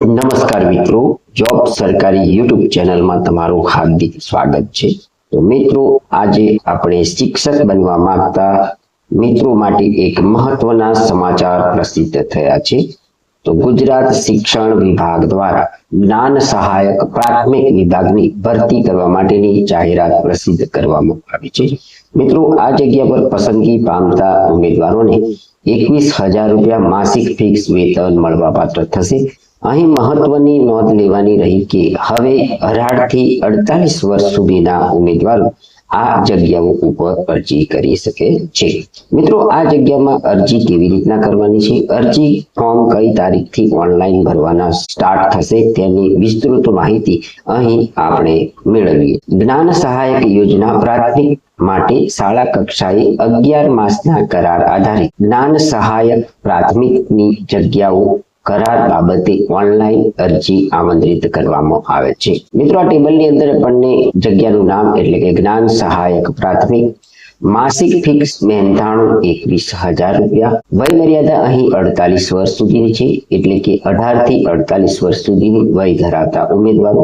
નમસ્કાર મિત્રો, જોબ સરકારી યુટ્યુબ ચેનલમાં તમારું હાર્દિક સ્વાગત છે। તો મિત્રો, આજે આપણે શિક્ષક બનવા માંગતા મિત્રો માટે એક મહત્વના સમાચાર પ્રસિદ્ધ થયા છે। તો ગુજરાત શિક્ષણ વિભાગ દ્વારા જ્ઞાન સહાયક પ્રાથમિક વિભાગની ભરતી કરવા માટેની જાહેરાત પ્રસિદ્ધ કરવામાં આવી છે। મિત્રો, આ જગ્યા પર પસંદગી પામતા ઉમેદવારોને 21,000 રૂપિયા માસિક ફિક્સ વેતન મળવાપાત્ર થશે। અહીં મહત્વની નોંધ લેવાની રહી કે હવે 18 થી 48 વર્ષ સુધીના ઉમેદવારો આ જગ્યાઓ ઉપર અરજી કરી શકે છે। મિત્રો, આ જગ્યામાં અરજી કેવી રીતના કરવાની છે, અરજી ફોર્મ કઈ તારીખથી ઓનલાઈન ભરવાના સ્ટાર્ટ થશે તેની વિસ્તૃત માહિતી અહીં આપણે મેળવીએ। જ્ઞાન સહાયક યોજના પ્રાથમિક માટે શાળા કક્ષાએ 11 માસના કરાર આધારિત જ્ઞાન સહાયક પ્રાથમિકની જગ્યાઓ કરાર બાબતે ઓનલાઈન અરજી આમંત્રિત કરવામાં આવે છે। મિત્રો, આ ટેબલની અંદર આપણને જગ્યાનું નામ એટલે કે જ્ઞાન સહાયક પ્રાથમિક, માસિક ફિક્સ મહેનતાણું 21,000 રૂપિયા, વય મર્યાદા અહીં 48 વર્ષ સુધીની છે એટલે કે 18 થી 48 વર્ષ સુધીની વય ધરાવતા ઉમેદવારો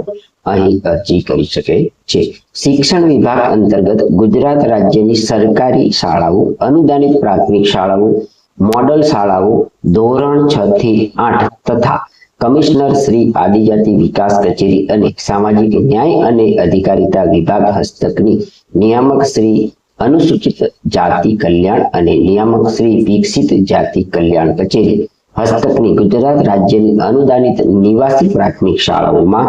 અહીં અરજી કરી શકે છે। શિક્ષણ વિભાગ અંતર્ગત ગુજરાત રાજ્યની સરકારી શાળાઓ, અનુદાનિત પ્રાથમિક શાળાઓ, મોડલ શાળાઓ, ધોરણ 6 થી 8 તથા કમિશનર શ્રી આદિજાતિ વિકાસ કચેરી અને સામાજિક ન્યાય અને અધિકારીતા વિભાગ હસ્તકની નિયામક શ્રી અનુસૂચિત જાતિ કલ્યાણ અને નિયામક શ્રી વિકસિત જાતિ કલ્યાણ કચેરી હસ્તકની ગુજરાત રાજ્યની અનુદાનિત નિવાસી પ્રાથમિક શાળાઓમાં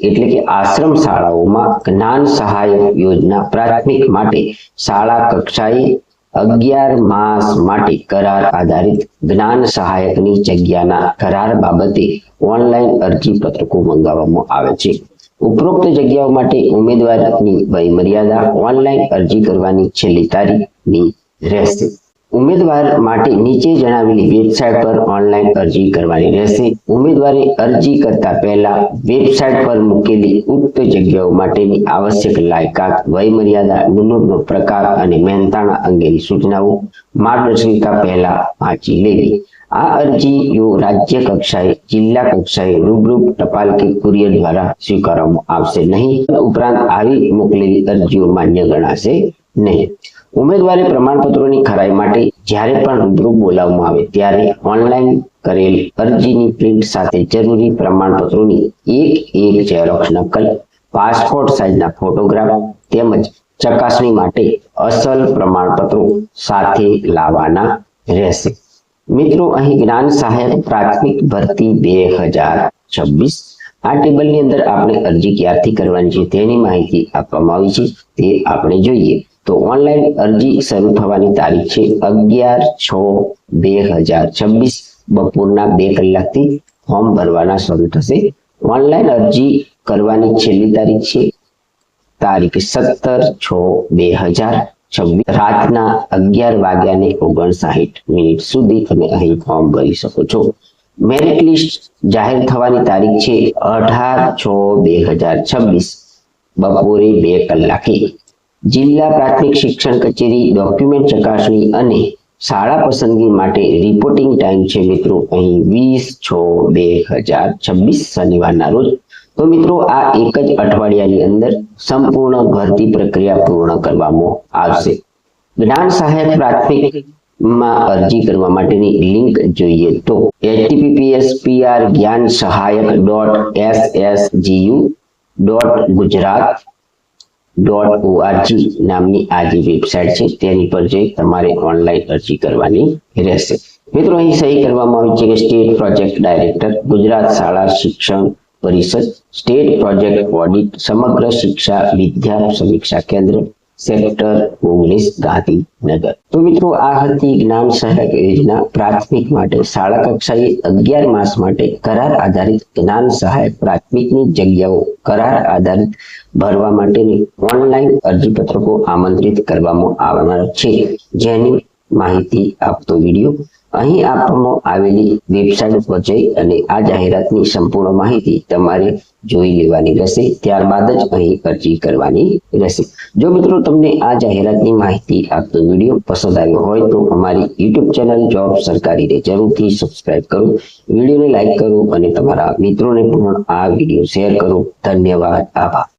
એટલે કે આશ્રમ શાળાઓમાં જ્ઞાન સહાયક યોજના પ્રાથમિક માટે શાળા કક્ષાએ 11 માસ માટે કરાર આધારિત જ્ઞાન સહાયકની જગ્યાના કરાર બાબતે ઓનલાઈન અરજી પત્રકો મંગાવવામાં આવે છે। ઉપરોક્ત જગ્યાઓ માટે ઉમેદવારની વય મર્યાદા ઓનલાઈન અરજી કરવાની છેલ્લી તારીખની રહેશે। ઉમેદવાર માટે નીચે જણાવેલી વેબસાઇટ પર ઓનલાઈન અરજી કરવાની રહેશે। ઉમેદવારે અરજી કરતા પહેલા વેબસાઇટ પર મૂકેલી ઉક્ત જગ્યાઓ માટેની આવશ્યક લાયકાત, વય મર્યાદા, ગુણનો પ્રકાર અને મહેનતાણા અંગેની સૂચનાઓ માર્ગદર્શિકા પહેલા વાંચી લેવી। આ અરજીઓ રાજ્ય કક્ષાએ, જિલ્લા કક્ષાએ રૂબરૂ ટપાલ કે કુરિયર દ્વારા સ્વીકારવામાં આવશે નહીં। ઉપરાંત આવી મોકલેલી અરજીઓ માન્ય ગણાશે નહીં। ઉમેદવારે પ્રમાણપત્રોની ખરાઈ માટે જ્યારે પણ રૂબરૂ બોલાવવામાં આવે ત્યારે ઓનલાઈન કરેલ અરજીની પ્રિન્ટ સાથે જરૂરી પ્રમાણપત્રોની એક ઝેરોક્ષ નકલ, પાસપોર્ટ સાઇઝના ફોટોગ્રાફ તેમજ ચકાસણી માટે અસલ પ્રમાણપત્રો સાથે લાવવાના રહેશે। મિત્રો, અહીં જ્ઞાન સહાયક પ્રાથમિક ભરતી 2026 આ ટેબલની અંદર આપણે અરજી ક્યારથી કરવાની છે તેની માહિતી આપવામાં આવી છે તે આપણે જોઈએ। તો ઓનલાઈન અરજી શરૂ થવાની તારીખ છે 11/6/2026 બપોરના 2 કલાકથી ફોર્મ ભરવાના શરૂ થશે। ઓનલાઈન અરજી કરવાની છેલ્લી તારીખ છે તારીખ 17/6/2026 રાતના 11:59 સુધી તમે અહીં ફોર્મ ભરી શકો છો। મેરિટ લિસ્ટ જાહેર થવાની તારીખ છે 18/6/2026 બપોરે 2 કલાકે। જિલ્લા પ્રાથમિક શિક્ષણ કચેરી ડોક્યુમેન્ટ ચકાસણી અને શાળા પસંદગી માટે રિપોર્ટિંગ ટાઈમ છે મિત્રો અહીં 20/6/2026 શનિવારના રોજ। તો મિત્રો, આ એક જ અઠવાડિયાની અંદર સંપૂર્ણ ભરતી પ્રક્રિયા પૂર્ણ કરવામાં આવશે। જ્ઞાન સહાયક પ્રાથમિક માં અરજી કરવા માટેની લિંક જોઈએ તો https://gyan-sahayak.ssgu.org નામની આ જે વેબસાઇટ છે તેની પર જઈ તમારે ઓનલાઈન અરજી કરવાની રહેશે। મિત્રો, અહીં સહી કરવામાં આવી છે કે સ્ટેટ પ્રોજેક્ટ ડાયરેક્ટર, ગુજરાત શાળા શિક્ષણ પરિષદ, સ્ટેટ પ્રોજેક્ટ ઓડિટ, સમગ્ર શિક્ષા વિદ્યા સમીક્ષા કેન્દ્ર, સેક્ટર 19 ગાંધીનગર। તો મિત્રો, આ હતી જ્ઞાન સહાયક યોજના પ્રાથમિક માટે શાળા કક્ષાએ 11 માસ માટે કરાર આધારિત જ્ઞાન સહાયક પ્રાથમિકની જગ્યાઓ કરાર આધારિત ભરવા માટેની ઓનલાઈન અરજી પત્રકો આમંત્રિત કરવામાં આવનાર છે, જેની માહિતી આપતો વિડીયો અહીં આપવામાં આવેલી વેબસાઇટ પર જઈ અને આ જાહેરાતની સંપૂર્ણ માહિતી તમારે જોઈ લેવાની રહેશે. ત્યારબાદ જ અહીં અરજી કરવાની રહેશે. જો મિત્રો તમને આ જાહેરાતની માહિતી આપતો વિડીયો પસંદ આવ્યો હોય તો અમારી YouTube ચેનલ જોબ સરકારીને જરૂરથી સબસ્ક્રાઇબ કરો, વિડીયોને લાઈક કરો અને તમારા મિત્રોને પણ આ વિડીયો શેર કરો. ધન્યવાદ. આભાર.